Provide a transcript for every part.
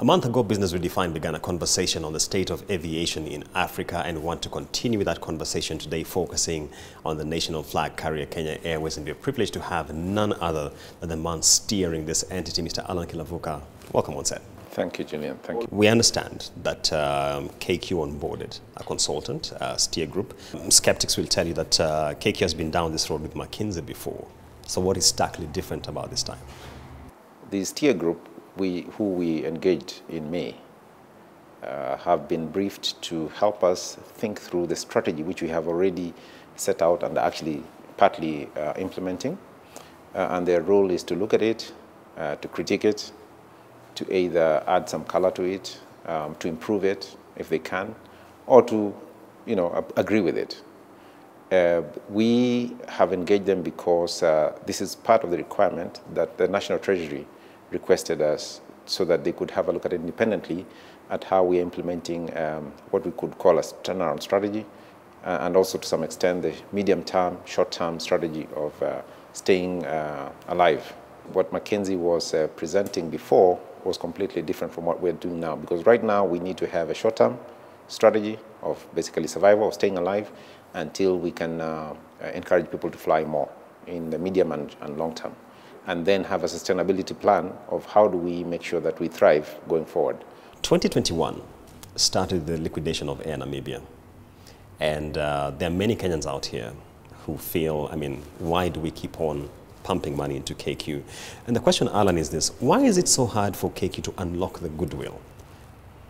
A month ago, Business Redefined began a conversation on the state of aviation in Africa, and we want to continue with that conversation today, focusing on the national flag carrier Kenya Airways, and we're privileged to have none other than the man steering this entity, Mr. Alan Kilavuka. Welcome on set. Thank you, Julian. Thank you. We understand that KQ onboarded a consultant, Steer Group. Skeptics will tell you that KQ has been down this road with McKinsey before. So what is starkly different about this time? The Steer Group, who we engaged in May, have been briefed to help us think through the strategy which we have already set out and actually partly implementing. And their role is to look at it, to critique it, to either add some color to it, to improve it if they can, or to, agree with it. We have engaged them because this is part of the requirement that the National Treasury requested us so that they could have a look at it independently at how we are implementing what we could call a turnaround strategy, and also to some extent the medium-term, short-term strategy of staying alive. What McKinsey was presenting before was completely different from what we're doing now, because right now we need to have a short-term strategy of basically survival, of staying alive, until we can encourage people to fly more in the medium and long term, and then have a sustainability plan of how do we make sure that we thrive going forward. 2021 started the liquidation of Air Namibia, and there are many Kenyans out here who feel, why do we keep on pumping money into KQ? And the question, Alan, is this: why is it so hard for KQ to unlock the goodwill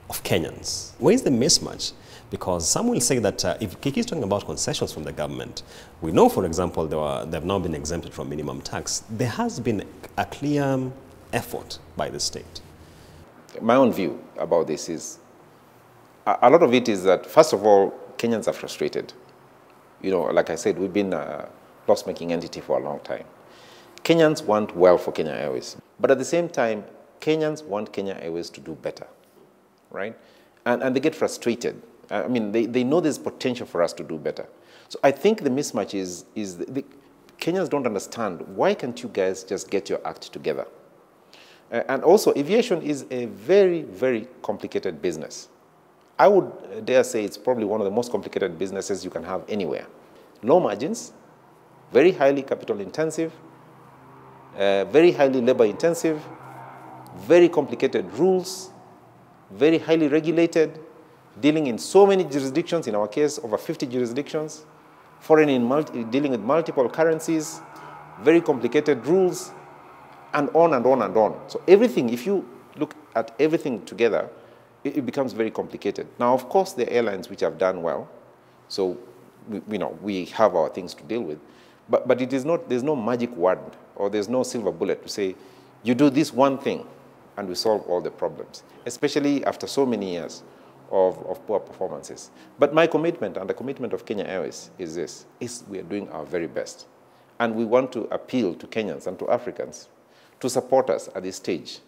of Kenyans? Where is the mismatch? Because some will say that if KQ is talking about concessions from the government, we know, for example, they've now been exempted from minimum tax. There has been a clear effort by the state. My own view about this is, a lot of it is that, first of all, Kenyans are frustrated. Like I said, we've been a loss-making entity for a long time. Kenyans want well for Kenya Airways, but at the same time, Kenyans want Kenya Airways to do better, right? And they get frustrated. They know there's potential for us to do better. So I think the mismatch is the Kenyans don't understand, why can't you guys just get your act together? And also, aviation is a very, very complicated business. I would dare say it's probably one of the most complicated businesses you can have anywhere. Low margins, very highly capital intensive, very highly labor intensive, very complicated rules, very highly regulated, dealing in so many jurisdictions, in our case over 50 jurisdictions, dealing with multiple currencies, very complicated rules, and on and on and on. So everything, if you look at everything together, it becomes very complicated. Now, of course, there are airlines which have done well, so we have our things to deal with, but there's no magic wand, or there's no silver bullet to say, you do this one thing and we solve all the problems, especially after so many years of poor performances. But my commitment and the commitment of Kenya Airways is this, we are doing our very best. And we want to appeal to Kenyans and to Africans to support us at this stage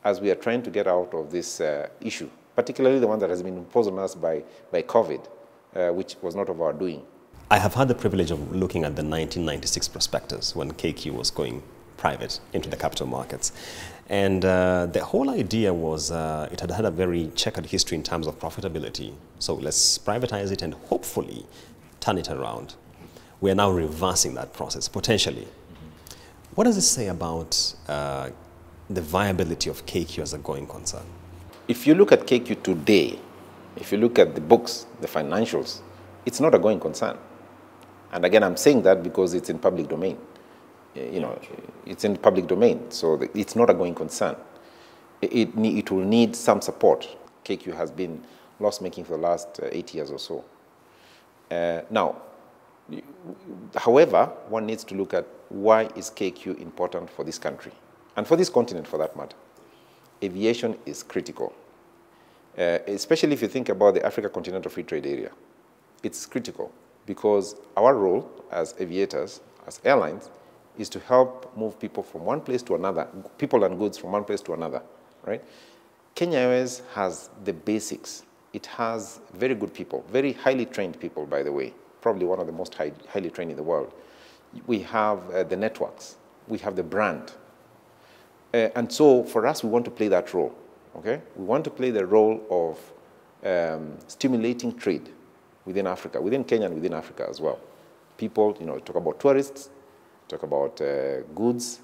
as we are trying to get out of this issue, particularly the one that has been imposed on us by COVID, which was not of our doing. I have had the privilege of looking at the 1996 prospectus when KQ was going private into the capital markets. And the whole idea was it had had a very checkered history in terms of profitability. So let's privatize it and hopefully turn it around. We are now reversing that process, potentially. What does it say about the viability of KQ as a going concern? If you look at KQ today, if you look at the books, the financials, it's not a going concern. And again, I'm saying that because it's in public domain. It's in public domain, so it's not a going concern. It will need some support. KQ has been loss-making for the last 8 years or so. Now, however, one needs to look at why is KQ important for this country, and for this continent for that matter. Aviation is critical, especially if you think about the Africa Continental Free Trade Area. It's critical because our role as aviators, as airlines, is to help move people from one place to another, people and goods from one place to another, right? Kenya Airways has the basics. It has very good people, very highly trained people, by the way, probably one of the most highly trained in the world. We have the networks. We have the brand. And so for us, we want to play that role. okay? We want to play the role of stimulating trade within Africa, within Kenya and within Africa as well. People, talk about tourists, talk about goods,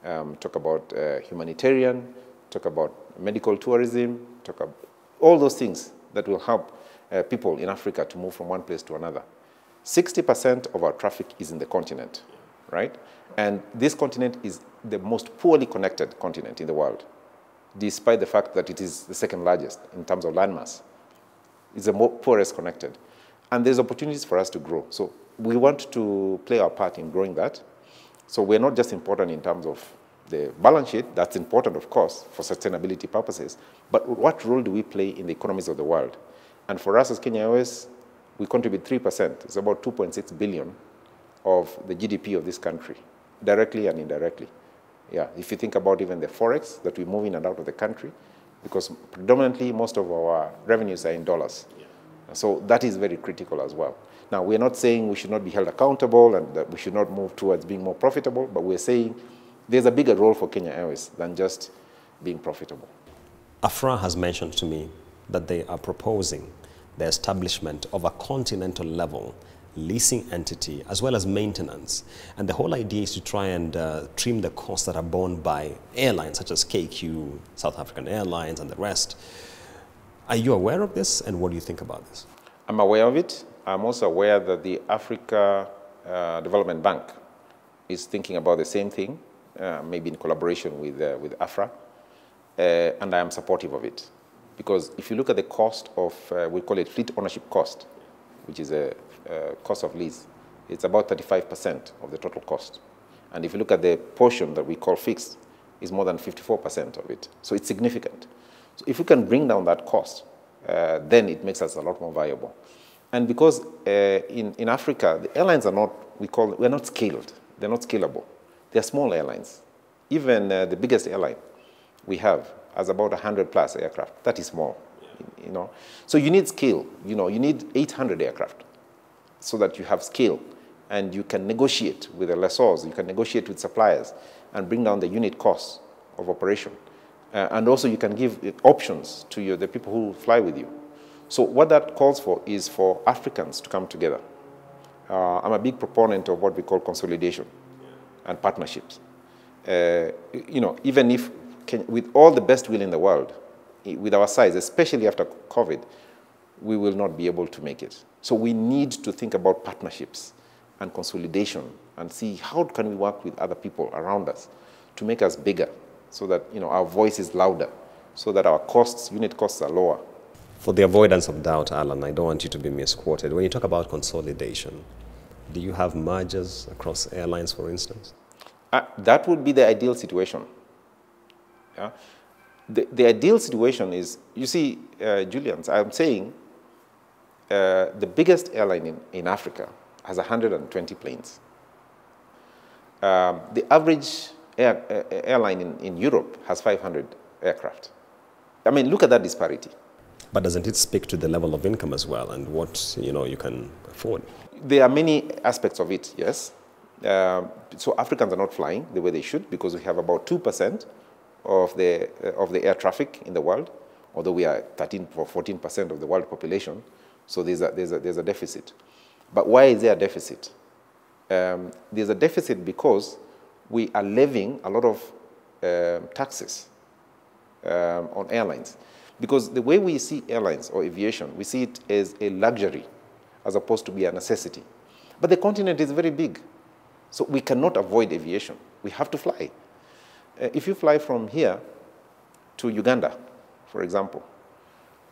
talk about humanitarian, talk about medical tourism, talk about all those things that will help people in Africa to move from one place to another. 60% of our traffic is in the continent, right? And this continent is the most poorly connected continent in the world, despite the fact that it is the second largest in terms of landmass. It's the poorest connected. And there's opportunities for us to grow. So we want to play our part in growing that. So we're not just important in terms of the balance sheet. That's important, of course, for sustainability purposes. But what role do we play in the economies of the world? And for us as Kenya Airways, we contribute 3%. It's about 2.6 billion of the GDP of this country, directly and indirectly. Yeah, if you think about even the forex that we move in and out of the country, because predominantly most of our revenues are in dollars. Yeah. So that is very critical as well. Now, we're not saying we should not be held accountable and that we should not move towards being more profitable, but we're saying there's a bigger role for Kenya Airways than just being profitable. Afra has mentioned to me that they are proposing the establishment of a continental level leasing entity as well as maintenance. And the whole idea is to try and trim the costs that are borne by airlines such as KQ, South African Airlines and the rest. Are you aware of this, and what do you think about this? I'm aware of it. I'm also aware that the Africa Development Bank is thinking about the same thing, maybe in collaboration with AFRA, and I am supportive of it. Because if you look at the cost of, we call it fleet ownership cost, which is a cost of lease, it's about 35% of the total cost. And if you look at the portion that we call fixed, it's more than 54% of it. So it's significant. So if we can bring down that cost, then it makes us a lot more viable. And because in Africa, the airlines are not, we're not scaled. They're not scalable. They're small airlines. Even the biggest airline we have has about 100 plus aircraft. That is small, So you need scale. You need 800 aircraft so that you have scale and you can negotiate with the lessors, you can negotiate with suppliers and bring down the unit costs of operation. And also you can give options to the people who fly with you. So what that calls for is for Africans to come together. I'm a big proponent of what we call consolidation and partnerships. Even if, with all the best will in the world, with our size, especially after COVID, we will not be able to make it. So we need to think about partnerships and consolidation and see how can we work with other people around us to make us bigger so that our voice is louder, so that our costs, unit costs are lower. For the avoidance of doubt, Alan, I don't want you to be misquoted. When you talk about consolidation, do you have mergers across airlines, for instance? That would be the ideal situation. Yeah? The ideal situation is, you see, Julian, I'm saying the biggest airline in Africa has 120 planes. The average airline in Europe has 500 aircraft. I mean, look at that disparity. But doesn't it speak to the level of income as well and what you can afford? There are many aspects of it, yes. So Africans are not flying the way they should because we have about 2% of the air traffic in the world, although we are 13 or 14% of the world population. So there's a deficit. But why is there a deficit? There's a deficit because we are levying a lot of taxes on airlines. Because the way we see airlines or aviation, we see it as a luxury as opposed to be a necessity. But the continent is very big, so we cannot avoid aviation. We have to fly. If you fly from here to Uganda, for example,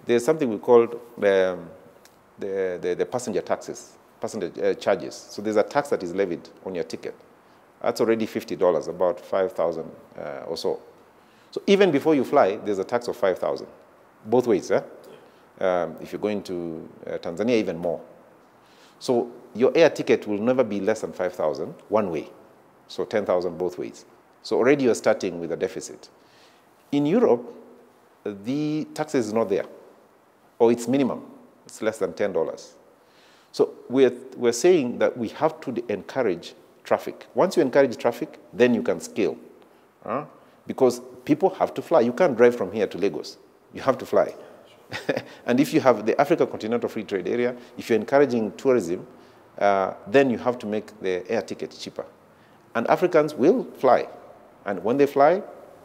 there's something we call the passenger taxes, passenger charges. So there's a tax that is levied on your ticket. That's already $50, about 5,000 or so. So even before you fly, there's a tax of 5,000, both ways. If you're going to Tanzania, even more. So your air ticket will never be less than 5,000 one way, so 10,000 both ways. So already you're starting with a deficit. In Europe, the tax is not there, or it's minimum. It's less than $10. So we're saying that we have to encourage traffic. Once you encourage traffic, then you can scale. Because people have to fly. You can't drive from here to Lagos. You have to fly. And if you have the Africa Continental Free Trade Area, if you're encouraging tourism, then you have to make the air ticket cheaper. And Africans will fly. And when they fly,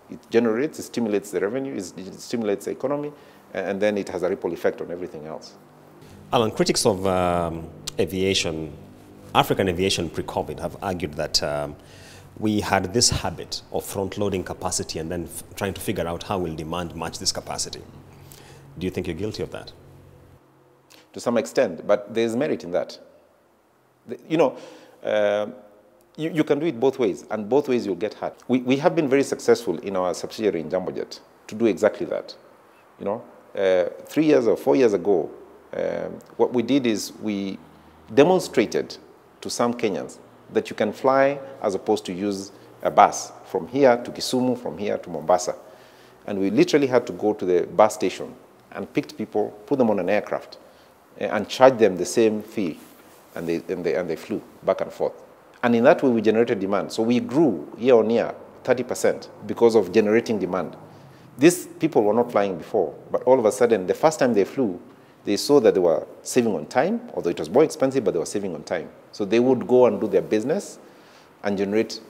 it stimulates the revenue, it stimulates the economy, and then it has a ripple effect on everything else. Alan, critics of aviation, African aviation pre-COVID, have argued that we had this habit of front-loading capacity and then trying to figure out how will demand match this capacity. Do you think you're guilty of that? To some extent, but there's merit in that. You know, you can do it both ways, and both ways you'll get hurt. We have been very successful in our subsidiary in Jambojet to do exactly that. You know, 3 years or 4 years ago, what we did is we demonstrated to some Kenyans that you can fly as opposed to use a bus from here to Kisumu, from here to Mombasa. And we literally had to go to the bus station and pick people, put them on an aircraft, and charge them the same fee, and they flew back and forth. And in that way, we generated demand. So we grew year on year 30% because of generating demand. These people were not flying before, but all of a sudden, the first time they flew, they saw that they were saving on time, although it was more expensive, but they were saving on time. So they would go and do their business and generate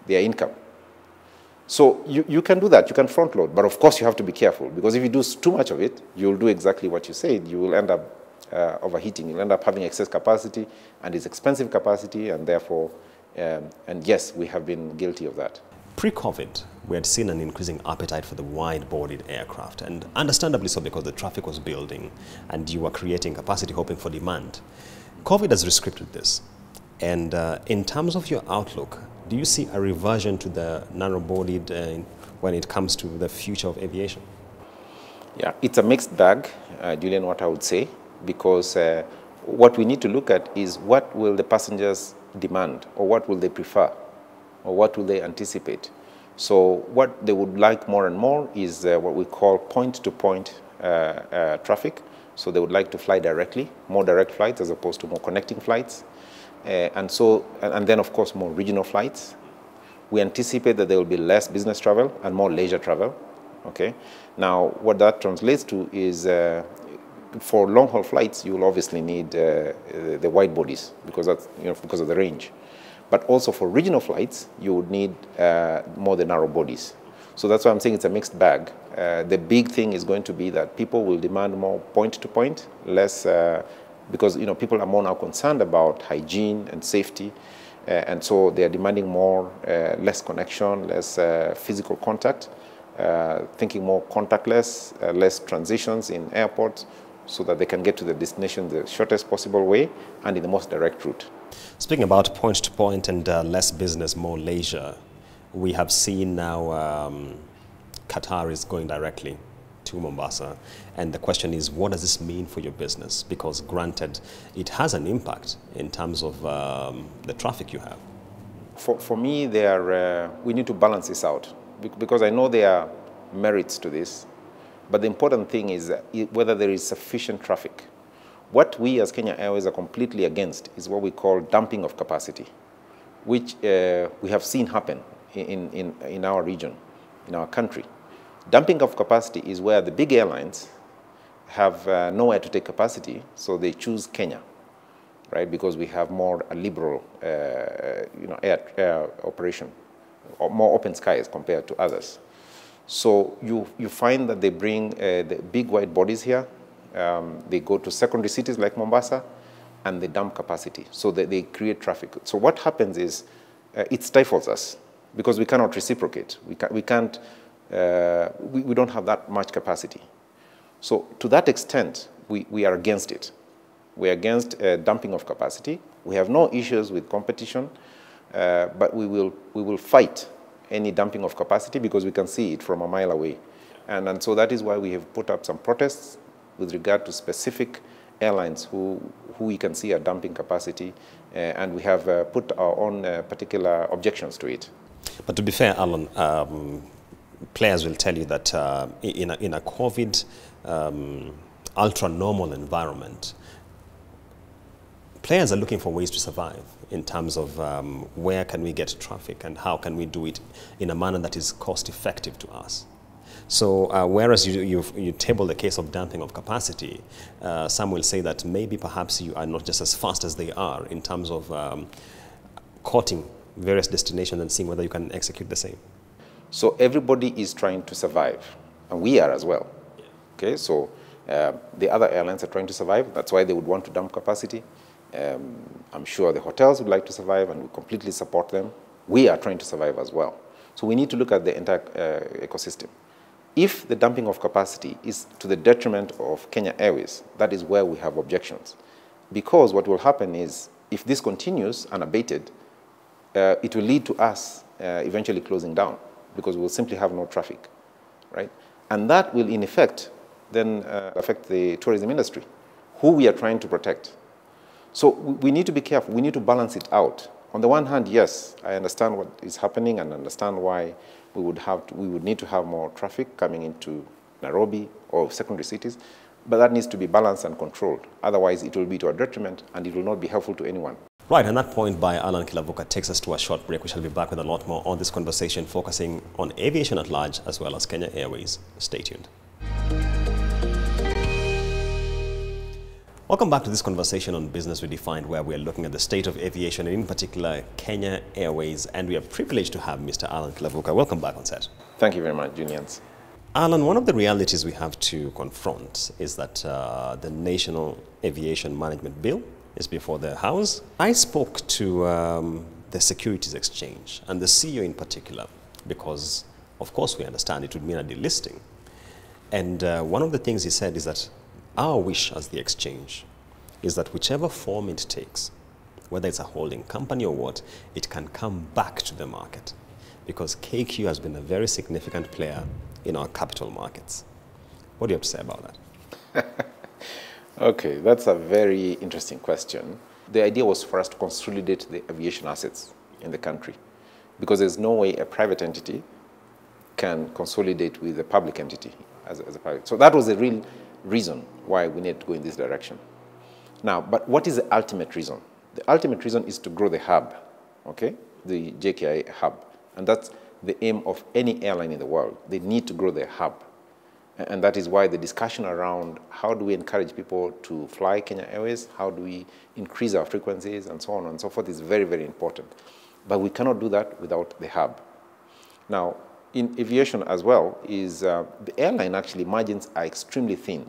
their income. So you can do that. You can front load. But of course, you have to be careful, because if you do too much of it, you'll do exactly what you said. You will end up overheating. You'll end up having excess capacity, and it's expensive capacity, and therefore, and yes, we have been guilty of that. Pre-COVID, we had seen an increasing appetite for the wide-bodied aircraft, and understandably so, because the traffic was building and you were creating capacity, hoping for demand. COVID has restricted this. And in terms of your outlook, do you see a reversion to the narrow-bodied when it comes to the future of aviation? Yeah, it's a mixed bag, Julian, what I would say, because what we need to look at is what will the passengers demand, or what will they prefer, or what will they anticipate. So what they would like more and more is what we call point-to-point traffic. So they would like to fly directly, more direct flights as opposed to more connecting flights. And then, of course, more regional flights. We anticipate that there will be less business travel and more leisure travel. Okay. Now, what that translates to is for long-haul flights, you will obviously need the wide bodies, because that's, because of the range. But also for regional flights, you would need more the narrow bodies. So that's why I'm saying it's a mixed bag. The big thing is going to be that people will demand more point-to-point, less, because people are more now concerned about hygiene and safety, and so they are demanding more, less connection, less physical contact, thinking more contactless, less transitions in airports, so that they can get to the destination the shortest possible way and in the most direct route. Speaking about point-to-point and less business, more leisure, we have seen now Qatar is going directly to Mombasa. And the question is, what does this mean for your business? Because granted, it has an impact in terms of the traffic you have. For me, we need to balance this out, because I know there are merits to this. But the important thing is whether there is sufficient traffic. What we as Kenya Airways are completely against is what we call dumping of capacity, which we have seen happen in our region, in our country. Dumping of capacity is where the big airlines have nowhere to take capacity, so they choose Kenya, right? Because we have more a liberal, air operation, or more open skies compared to others. So you find that they bring the big wide bodies here. They go to secondary cities like Mombasa, and they dump capacity. So they create traffic. So what happens is it stifles us, because we cannot reciprocate. We don't have that much capacity. So to that extent, we are against it. We're against dumping of capacity. We have no issues with competition, but we will fight any dumping of capacity, because we can see it from a mile away. And so that is why we have put up some protests with regard to specific airlines who we can see are dumping capacity, and we have put our own particular objections to it. But to be fair, Alan, players will tell you that in a COVID ultra-normal environment, players are looking for ways to survive in terms of where can we get traffic and how can we do it in a manner that is cost effective to us. So whereas you table the case of dumping of capacity, some will say that maybe perhaps you are not just as fast as they are in terms of courting various destinations and seeing whether you can execute the same. So everybody is trying to survive, and we are as well. Yeah. Okay, so the other airlines are trying to survive. That's why they would want to dump capacity. I'm sure the hotels would like to survive, and we completely support them. We are trying to survive as well. So we need to look at the entire ecosystem. If the dumping of capacity is to the detriment of Kenya Airways, that is where we have objections. Because what will happen is, if this continues unabated, it will lead to us eventually closing down, because we will simply have no traffic, right? And that will, in effect, then affect the tourism industry, who we are trying to protect. So we need to be careful. We need to balance it out. On the one hand, yes, I understand what is happening and understand why we would need to have more traffic coming into Nairobi or secondary cities, but that needs to be balanced and controlled. Otherwise, it will be to our detriment and it will not be helpful to anyone. Right, and that point by Alan Kilavuka takes us to a short break. We shall be back with a lot more on this conversation, focusing on aviation at large as well as Kenya Airways. Stay tuned. Welcome back to this conversation on Business Redefined, where we are looking at the state of aviation and in particular Kenya Airways, and we are privileged to have Mr. Alan Kilavuka. Welcome back on set. Thank you very much, Julians. Alan, one of the realities we have to confront is that the National Aviation Management Bill is before the House. I spoke to the Securities Exchange and the CEO in particular, because of course we understand it would mean a delisting. And one of the things he said is that our wish as the exchange is that whichever form it takes, whether it's a holding company or what, it can come back to the market, because KQ has been a very significant player in our capital markets. What do you have to say about that? Okay, that's a very interesting question. The idea was for us to consolidate the aviation assets in the country, because there's no way a private entity can consolidate with a public entity as a private. So that was the real reason why we need to go in this direction. Now, but what is the ultimate reason? The ultimate reason is to grow the hub, okay? The JKI hub. And that's the aim of any airline in the world. They need to grow their hub. And that is why the discussion around how do we encourage people to fly Kenya Airways, how do we increase our frequencies, and so on and so forth is very, very important. But we cannot do that without the hub. Now, in aviation as well, is the airline actually margins are extremely thin.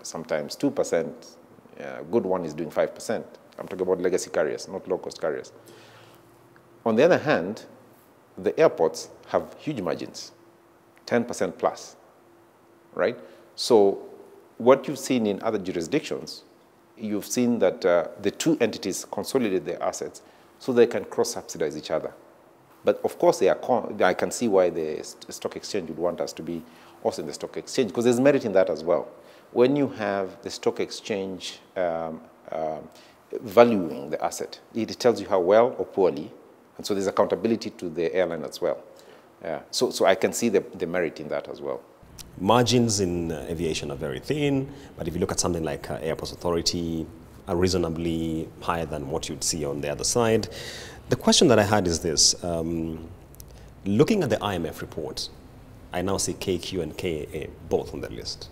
Sometimes 2%, a good one is doing 5%. I'm talking about legacy carriers, not low-cost carriers. On the other hand, the airports have huge margins, 10% plus, right? So what you've seen in other jurisdictions, you've seen that the two entities consolidate their assets so they can cross-subsidize each other. But of course, I can see why the stock exchange would want us to be also in the stock exchange, because there's merit in that as well. When you have the stock exchange valuing the asset, it tells you how well or poorly, and so there's accountability to the airline as well. So I can see the merit in that as well. Margins in aviation are very thin, but if you look at something like Airports Authority, are reasonably higher than what you'd see on the other side. The question that I had is this. Looking at the IMF report, I now see KQ and KAA both on the list.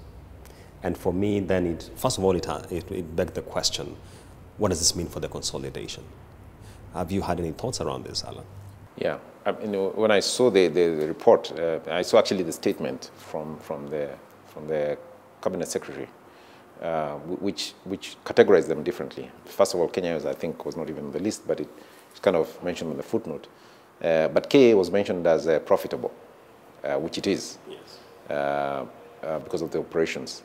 And for me, then first of all, it begged the question, what does this mean for the consolidation? Have you had any thoughts around this, Alan? Yeah, when I saw the report, I saw actually the statement from the cabinet secretary, which categorized them differently. First of all, Kenya, I think, was not even on the list, but it's kind of mentioned on the footnote. But KA was mentioned as profitable, which it is, yes. Because of the operations.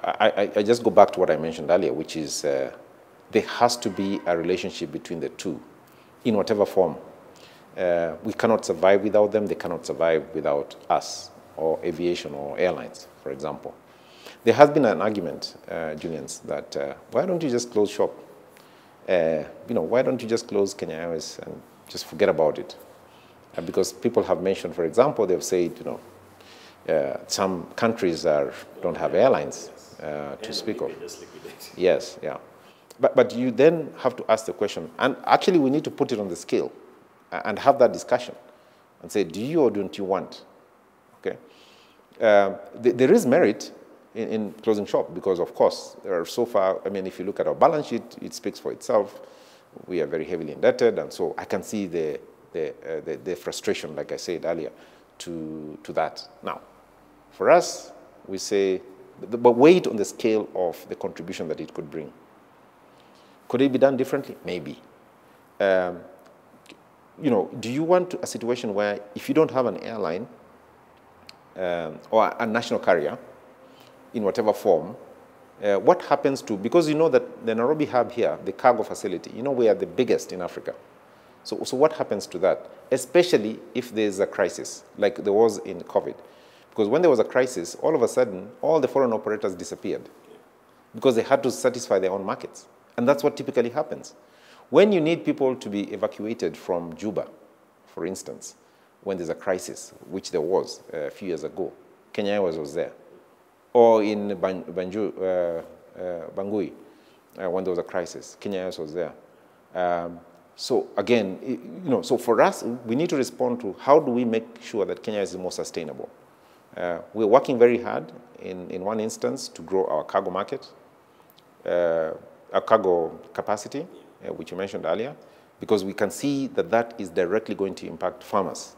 I just go back to what I mentioned earlier, which is there has to be a relationship between the two in whatever form. We cannot survive without them. They cannot survive without us or aviation or airlines, for example. There has been an argument, Julians, that why don't you just close shop? Why don't you just close Kenya Airways and just forget about it? Because people have mentioned, for example, they've said, some countries don't have airlines to speak of. Yes, yeah. But you then have to ask the question, and actually we need to put it on the scale and have that discussion and say, do you or don't you want? Okay. There is merit in closing shop because, of course, there are so far, I mean, if you look at our balance sheet, it speaks for itself. We are very heavily indebted, and so I can see the frustration, like I said earlier, to that. Now, for us, we say, but weight on the scale of the contribution that it could bring. Could it be done differently? Maybe. You know, do you want a situation where if you don't have an airline or a national carrier in whatever form, what happens to, because you know that the Nairobi hub here, the cargo facility, you know we are the biggest in Africa. So what happens to that, especially if there's a crisis, like there was in COVID? Because when there was a crisis, all of a sudden, all the foreign operators disappeared because they had to satisfy their own markets. And that's what typically happens. When you need people to be evacuated from Juba, for instance, when there's a crisis, which there was a few years ago, Kenya Airways was there. Or in Bangui, when there was a crisis, Kenya Airways was there. So again, you know, so for us, we need to respond to how do we make sure that Kenya is more sustainable. We're working very hard in one instance to grow our cargo market, our cargo capacity, which you mentioned earlier, because we can see that that is directly going to impact farmers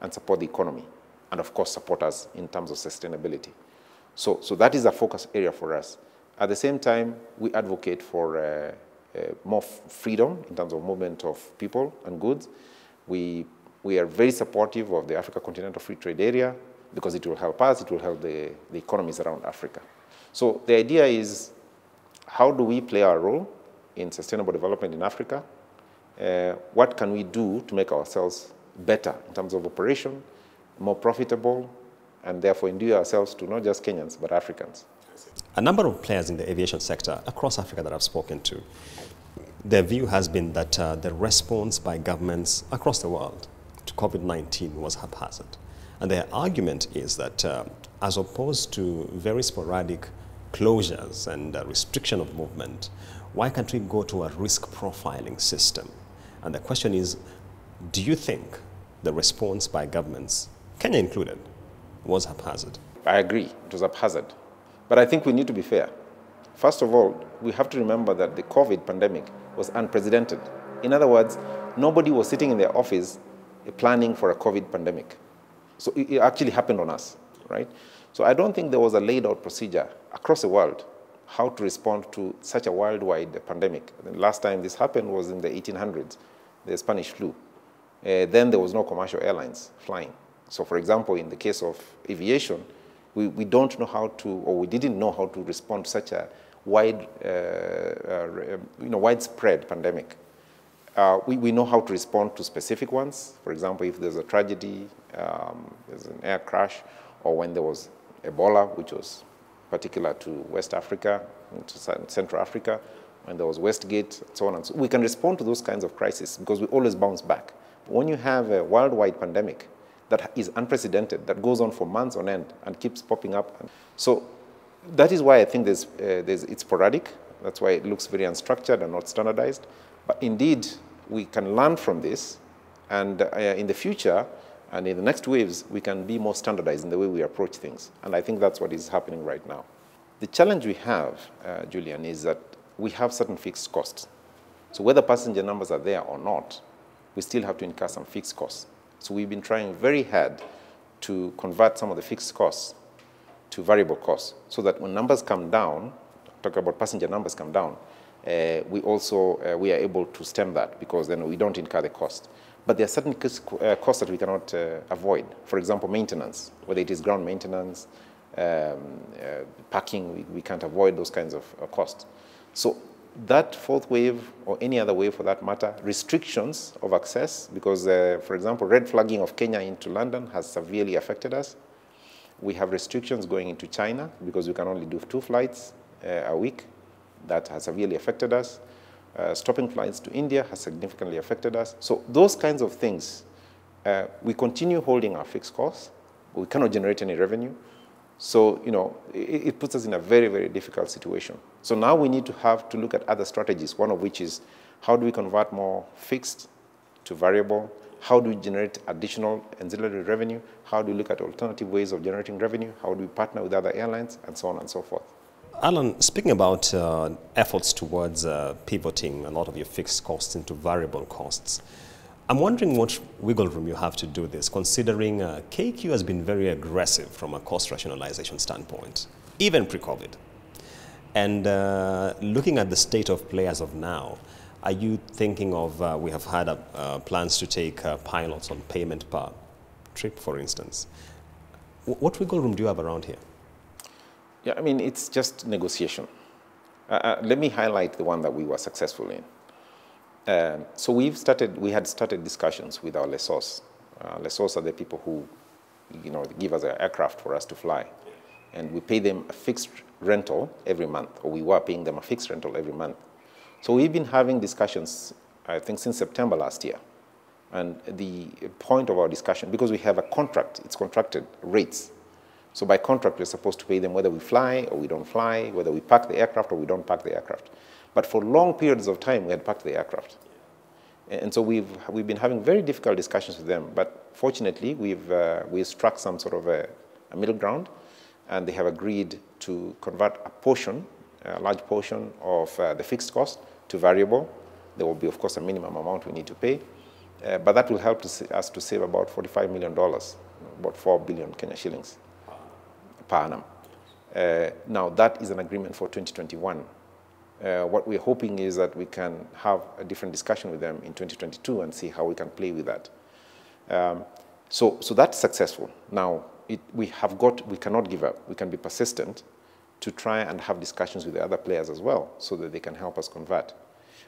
and support the economy, and of course support us in terms of sustainability. So that is a focus area for us. At the same time, we advocate for more freedom in terms of movement of people and goods. We are very supportive of the Africa Continental Free Trade Area because it will help us, it will help the economies around Africa. So the idea is, how do we play our role in sustainable development in Africa? What can we do to make ourselves better in terms of operation, more profitable, and therefore endear ourselves to not just Kenyans, but Africans? A number of players in the aviation sector across Africa that I've spoken to, their view has been that the response by governments across the world to COVID-19 was haphazard. And their argument is that as opposed to very sporadic closures and restriction of movement, why can't we go to a risk profiling system? And the question is, do you think the response by governments, Kenya included, was haphazard? I agree, it was haphazard. But I think we need to be fair. First of all, we have to remember that the COVID pandemic was unprecedented. In other words, nobody was sitting in their office planning for a COVID pandemic. So it actually happened on us, right? So I don't think there was a laid out procedure across the world how to respond to such a worldwide pandemic. The last time this happened was in the 1800s, the Spanish flu. Then there was no commercial airlines flying. So for example, in the case of aviation, we don't know how to, or we didn't know how to respond to such a widespread pandemic. We know how to respond to specific ones. For example, if there's a tragedy, there's an air crash, or when there was Ebola, which was particular to West Africa, to Central Africa, when there was Westgate, so on and so on. We can respond to those kinds of crises because we always bounce back. But when you have a worldwide pandemic that is unprecedented, that goes on for months on end and keeps popping up. So that is why I think it's sporadic. That's why it looks very unstructured and not standardized. But indeed, we can learn from this, and in the future, and in the next waves, we can be more standardized in the way we approach things. And I think that's what is happening right now. The challenge we have, Julian, is that we have certain fixed costs. So whether passenger numbers are there or not, we still have to incur some fixed costs. So we've been trying very hard to convert some of the fixed costs to variable costs so that when numbers come down, talk about passenger numbers come down, we are able to stem that because then we don't incur the cost. But there are certain costs that we cannot avoid. For example, maintenance, whether it is ground maintenance, parking, we can't avoid those kinds of costs. So that fourth wave, or any other wave for that matter, restrictions of access, because, for example, red flagging of Kenya into London has severely affected us. We have restrictions going into China because we can only do 2 flights a week. That has severely affected us. Stopping flights to India has significantly affected us. So those kinds of things, we continue holding our fixed costs, but we cannot generate any revenue. So, you know, it puts us in a very, very difficult situation. So now we need to have to look at other strategies, one of which is how do we convert more fixed to variable? How do we generate additional ancillary revenue? How do we look at alternative ways of generating revenue? How do we partner with other airlines? And so on and so forth. Alan, speaking about efforts towards pivoting a lot of your fixed costs into variable costs, I'm wondering what wiggle room you have to do this, considering KQ has been very aggressive from a cost rationalization standpoint, even pre-COVID. And looking at the state of play as of now, are you thinking of, we have had plans to take pilots on payment per trip, for instance. What wiggle room do you have around here? Yeah, I mean, it's just negotiation. Let me highlight the one that we were successful in. So we had started discussions with our lessors. Lessors are the people who, you know, give us an aircraft for us to fly. And we pay them a fixed rental every month, or we were paying them a fixed rental every month. So we've been having discussions, I think, since September last year. And the point of our discussion, because we have a contract, it's contracted rates. So by contract, we're supposed to pay them whether we fly or we don't fly, whether we park the aircraft or we don't park the aircraft. But for long periods of time, we had parked the aircraft. And so we've been having very difficult discussions with them. But fortunately, we've struck some sort of a middle ground, and they have agreed to convert a large portion of the fixed cost to variable. There will be, of course, a minimum amount we need to pay. But that will help us to save about $45 million, about 4 billion Kenya shillings per annum. Now, that is an agreement for 2021. What we're hoping is that we can have a different discussion with them in 2022 and see how we can play with that. So that's successful. Now, we cannot give up. We can be persistent to try and have discussions with the other players as well so that they can help us convert.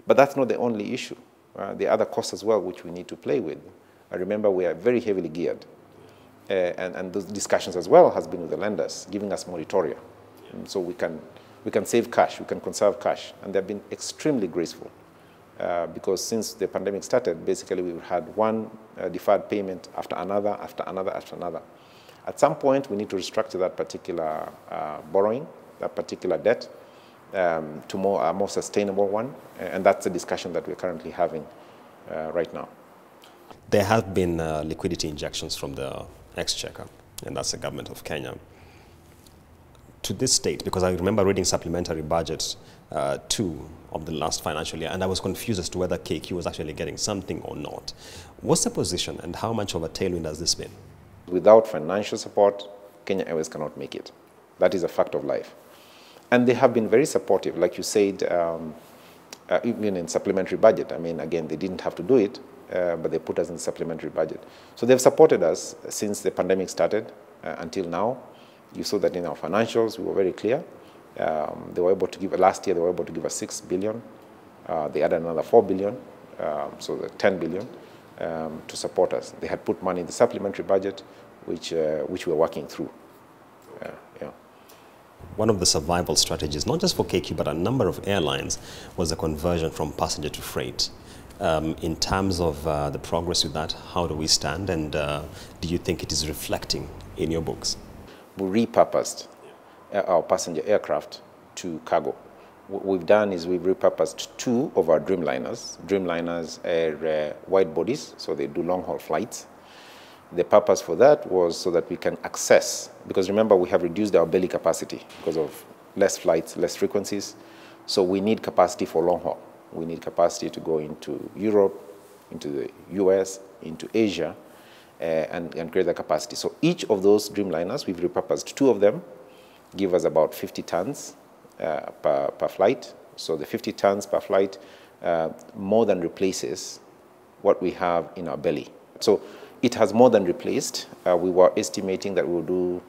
But that's not the only issue. The other costs as well, which we need to play with. I remember we are very heavily geared. And those discussions as well has been with the lenders, giving us moratoria. So we can save cash, we can conserve cash. And they've been extremely graceful. Because since the pandemic started, basically we've had one deferred payment after another, after another, after another. At some point, we need to restructure that particular borrowing, that particular debt, to a more sustainable one. And that's a discussion that we're currently having right now. There have been liquidity injections from the Exchequer, and that's the government of Kenya. To this state, because I remember reading supplementary budget 2 of the last financial year, and I was confused as to whether KQ was actually getting something or not. What's the position, and how much of a tailwind has this been? Without financial support, Kenya Airways cannot make it. That is a fact of life. And they have been very supportive, like you said, even in supplementary budget. I mean, again, they didn't have to do it, but they put us in the supplementary budget. So they've supported us since the pandemic started until now. You saw that in our financials, we were very clear. They were able to give, last year they were able to give us 6 billion. They added another 4 billion, so the 10 billion to support us. They had put money in the supplementary budget, which we're working through. Yeah. One of the survival strategies, not just for KQ, but a number of airlines, was the conversion from passenger to freight. In terms of the progress with that, how do we stand, and do you think it is reflecting in your books? We repurposed our passenger aircraft to cargo. What we've done is we've repurposed 2 of our Dreamliners. Dreamliners are wide bodies, so they do long-haul flights. The purpose for that was so that we can access, because remember we have reduced our belly capacity because of less flights, less frequencies. So we need capacity for long haul. We need capacity to go into Europe, into the US, into Asia, and create the capacity. So each of those Dreamliners, we've repurposed 2 of them, give us about 50 tons per flight. So the 50 tons per flight more than replaces what we have in our belly. So it has more than replaced. We were estimating that we would do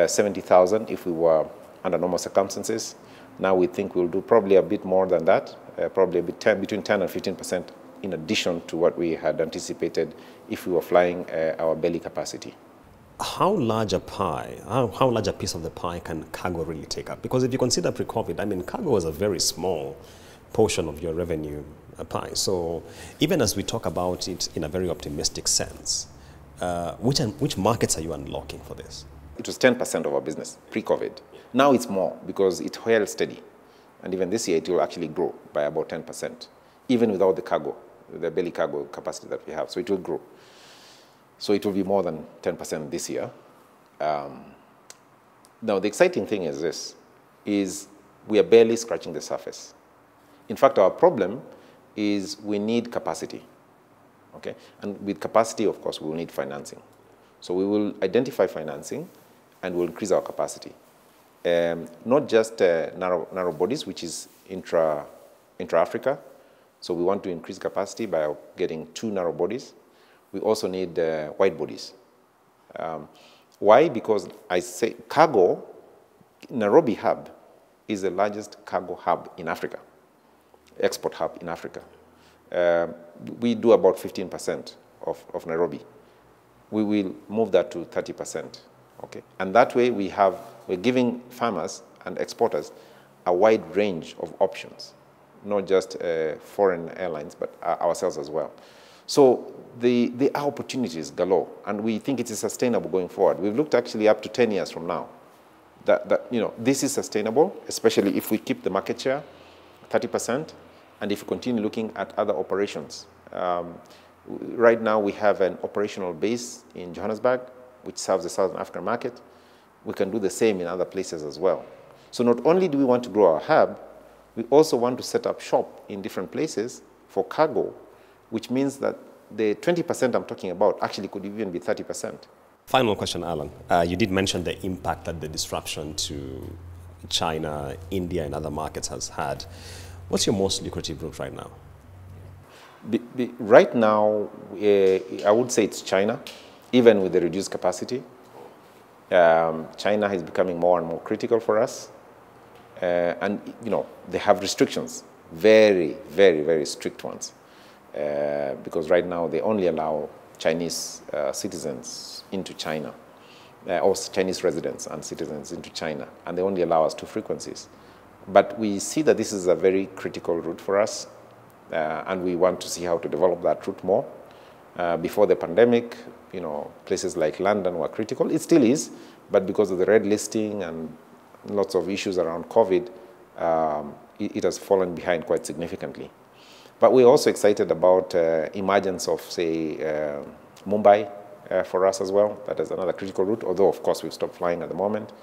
70,000 if we were under normal circumstances. Now we think we'll do probably a bit more than that, probably between 10 and 15% in addition to what we had anticipated if we were flying our belly capacity. How large a pie, how large a piece of the pie can cargo really take up? Because if you consider pre-COVID, I mean, cargo was a very small portion of your revenue pie. So even as we talk about it in a very optimistic sense, which markets are you unlocking for this? It was 10% of our business pre-COVID. Now it's more because it held steady. And even this year, it will actually grow by about 10%, even without the cargo, the belly cargo capacity that we have. So it will grow. So it will be more than 10% this year. Now, the exciting thing is this, is we are barely scratching the surface. In fact, our problem is we need capacity, okay? And with capacity, of course, we will need financing. So we will identify financing and we'll increase our capacity. Not just narrow bodies, which is intra-Africa. So we want to increase capacity by getting 2 narrow bodies. We also need wide bodies. Why? Because I say cargo, Nairobi hub is the largest cargo hub in Africa, export hub in Africa. We do about 15% of Nairobi. We will move that to 30%, okay? And that way we're giving farmers and exporters a wide range of options, not just foreign airlines, but ourselves as well. So there are opportunities galore, and we think it is sustainable going forward. We've looked actually up to 10 years from now. That this is sustainable, especially if we keep the market share, 30%, and if we continue looking at other operations. Right now we have an operational base in Johannesburg, which serves the Southern African market. We can do the same in other places as well. So not only do we want to grow our hub, we also want to set up shop in different places for cargo, which means that the 20% I'm talking about actually could even be 30%. Final question, Alan. You did mention the impact that the disruption to China, India, and other markets has had. What's your most lucrative route right now? Right now, I would say it's China, even with the reduced capacity. China is becoming more and more critical for us. And, they have restrictions, very, very, very strict ones. Because right now, they only allow Chinese citizens into China, or Chinese residents and citizens into China, and they only allow us 2 frequencies. But we see that this is a very critical route for us, and we want to see how to develop that route more. Before the pandemic, places like London were critical. It still is, but because of the red listing and lots of issues around COVID, it has fallen behind quite significantly. But we're also excited about emergence of, say, Mumbai for us as well. That is another critical route, although, of course, we've stopped flying at the moment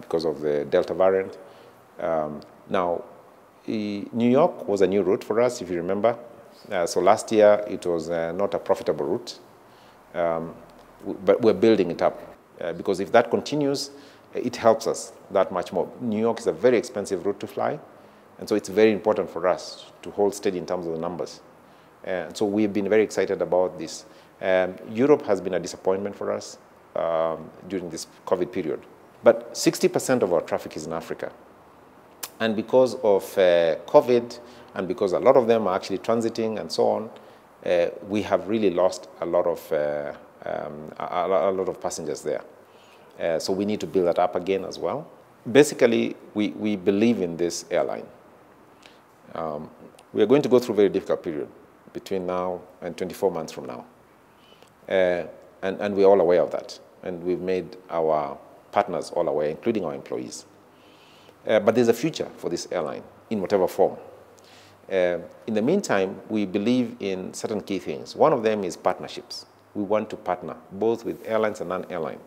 because of the Delta variant. Now, New York was a new route for us, if you remember. So last year, it was not a profitable route, but we're building it up. Because if that continues, it helps us that much more. New York is a very expensive route to fly, and so it's very important for us to hold steady in terms of the numbers. And so we've been very excited about this. Europe has been a disappointment for us during this COVID period. But 60% of our traffic is in Africa. And because of COVID, and because a lot of them are actually transiting and so on, we have really lost a lot of passengers there. So we need to build that up again as well. Basically, we believe in this airline. We are going to go through a very difficult period between now and 24 months from now. And we're all aware of that. And we've made our partners all aware, including our employees. But there's a future for this airline in whatever form. In the meantime, we believe in certain key things. One of them is partnerships. We want to partner both with airlines and non-airline,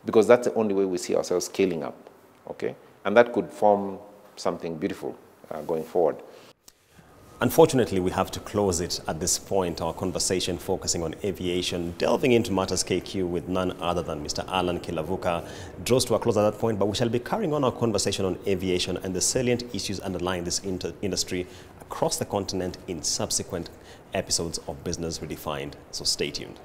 because that's the only way we see ourselves scaling up, okay? And that could form something beautiful going forward. Unfortunately, we have to close it at this point, our conversation focusing on aviation, delving into matters KQ with none other than Mr. Alan Kilavuka, draws to a close at that point, but we shall be carrying on our conversation on aviation and the salient issues underlying this industry across the continent in subsequent episodes of Business Redefined. So stay tuned.